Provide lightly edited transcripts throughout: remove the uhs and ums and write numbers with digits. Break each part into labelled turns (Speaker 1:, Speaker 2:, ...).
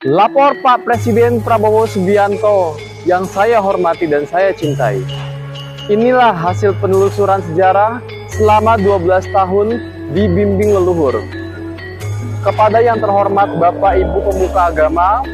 Speaker 1: Lapor Pak Presiden Prabowo Subianto yang saya hormati dan saya cintai. Inilah hasil penelusuran sejarah selama 12 tahun dibimbing leluhur. Kepada yang terhormat Bapak Ibu Pemuka Agama,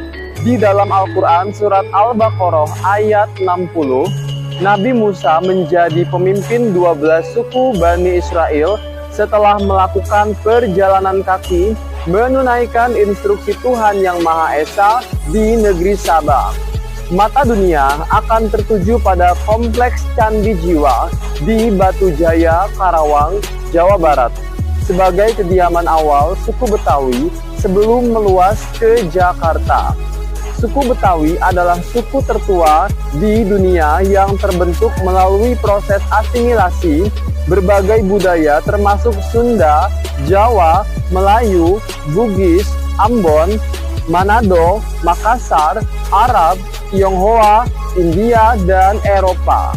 Speaker 1: di dalam Al-Quran surat Al-Baqarah ayat 60, Nabi Musa menjadi pemimpin 12 suku Bani Israel setelah melakukan perjalanan kaki menunaikan instruksi Tuhan Yang Maha Esa di negeri Sabah. Mata dunia akan tertuju pada kompleks Candi Jiwa di Batu Jaya, Karawang, Jawa Barat, sebagai kediaman awal suku Betawi sebelum meluas ke Jakarta. Suku Betawi adalah suku tertua di dunia yang terbentuk melalui proses asimilasi berbagai budaya termasuk Sunda, Jawa, Melayu, Bugis, Ambon, Manado, Makassar, Arab, Tionghoa, India, dan Eropa.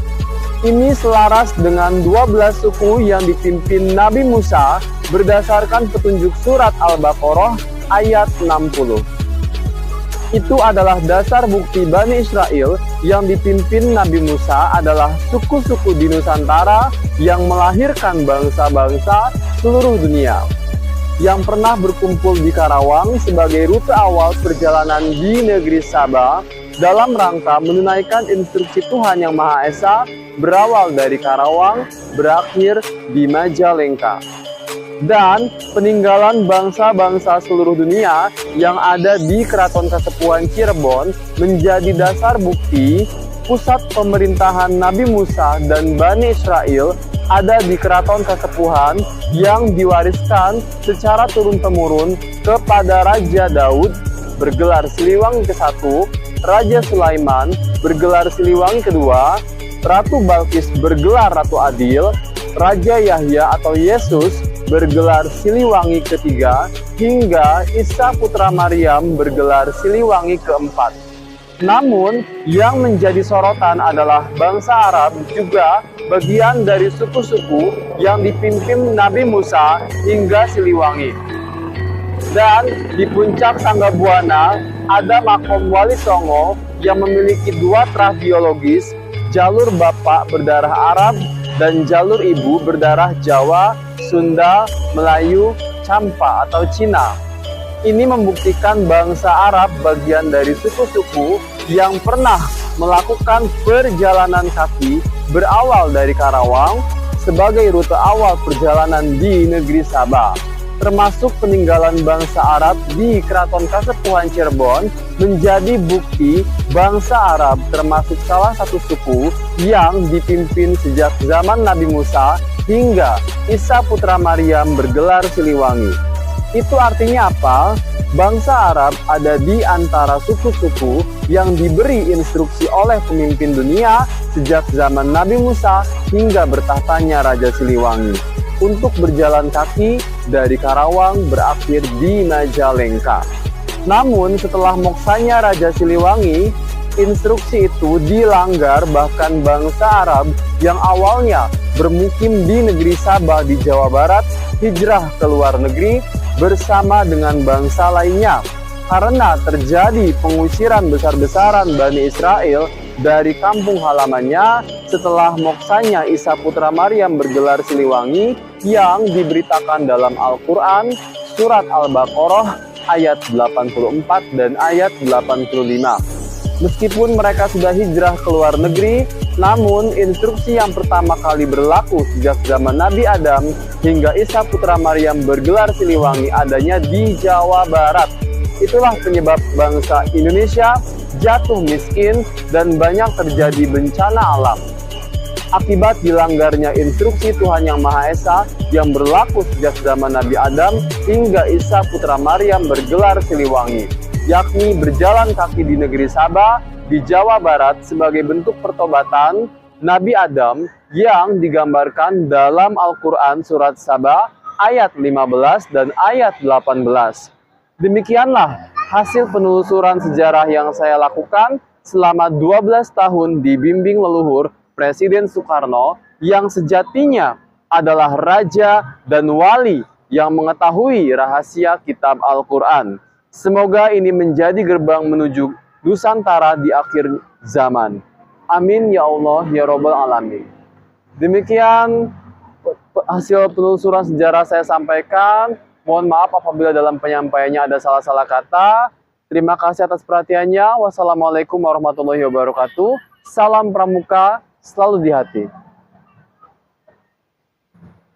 Speaker 1: Ini selaras dengan 12 suku yang dipimpin Nabi Musa berdasarkan petunjuk surat Al-Baqarah ayat 60. Itu adalah dasar bukti Bani Israel yang dipimpin Nabi Musa adalah suku-suku di Nusantara yang melahirkan bangsa-bangsa seluruh dunia, yang pernah berkumpul di Karawang sebagai rute awal perjalanan di negeri Sabah dalam rangka menunaikan instruksi Tuhan Yang Maha Esa berawal dari Karawang, berakhir di Majalengka. Dan peninggalan bangsa-bangsa seluruh dunia yang ada di Keraton Kasepuhan Cirebon menjadi dasar bukti pusat pemerintahan Nabi Musa dan Bani Israel ada di Keraton Kasepuhan yang diwariskan secara turun-temurun kepada Raja Daud bergelar Siliwangi ke-1, Raja Sulaiman bergelar Siliwangi ke-2, Ratu Balkis bergelar Ratu Adil, Raja Yahya atau Yesus bergelar Siliwangi ke-3, hingga Isa putra Maryam bergelar Siliwangi ke-4. Namun, yang menjadi sorotan adalah bangsa Arab juga bagian dari suku-suku yang dipimpin Nabi Musa hingga Siliwangi. Dan di puncak Sangga Buana ada makom Wali Songo yang memiliki 2 trah biologis, jalur bapak berdarah Arab dan jalur ibu berdarah Jawa, Sunda, Melayu, Campa atau Cina. Ini membuktikan bangsa Arab bagian dari suku-suku yang pernah melakukan perjalanan kaki berawal dari Karawang sebagai rute awal perjalanan di negeri Sabah. Termasuk peninggalan bangsa Arab di Keraton Kasepuhan Cirebon menjadi bukti bangsa Arab termasuk salah satu suku yang dipimpin sejak zaman Nabi Musa hingga Isa putra Maryam bergelar Siliwangi. Itu artinya apa? Bangsa Arab ada di antara suku-suku yang diberi instruksi oleh pemimpin dunia sejak zaman Nabi Musa hingga bertahtanya Raja Siliwangi untuk berjalan kaki dari Karawang berakhir di Majalengka. Namun setelah moksanya Raja Siliwangi, instruksi itu dilanggar, bahkan bangsa Arab yang awalnya bermukim di negeri Sabah di Jawa Barat hijrah ke luar negeri bersama dengan bangsa lainnya karena terjadi pengusiran besar-besaran Bani Israel dari kampung halamannya setelah moksanya Isa putra Maryam bergelar Siliwangi yang diberitakan dalam Al-Quran surat Al-Baqarah ayat 84 dan ayat 85. Meskipun mereka sudah hijrah ke luar negeri, namun instruksi yang pertama kali berlaku sejak zaman Nabi Adam hingga Isa putra Maryam bergelar Siliwangi adanya di Jawa Barat. Itulah penyebab bangsa Indonesia jatuh miskin dan banyak terjadi bencana alam. Akibat dilanggarnya instruksi Tuhan Yang Maha Esa yang berlaku sejak zaman Nabi Adam hingga Isa putra Maryam bergelar Siliwangi, yakni berjalan kaki di negeri Sabah di Jawa Barat sebagai bentuk pertobatan Nabi Adam yang digambarkan dalam Al-Quran surat Sabah ayat 15 dan ayat 18. Demikianlah hasil penelusuran sejarah yang saya lakukan selama 12 tahun dibimbing leluhur Presiden Soekarno yang sejatinya adalah raja dan wali yang mengetahui rahasia kitab Al-Quran. Semoga ini menjadi gerbang menuju Nusantara di akhir zaman. Amin ya Allah ya Rabbal Alamin. Demikian hasil penelusuran sejarah saya sampaikan. Mohon maaf apabila dalam penyampaiannya ada salah-salah kata. Terima kasih atas perhatiannya. Wassalamualaikum warahmatullahi wabarakatuh. Salam Pramuka selalu di hati.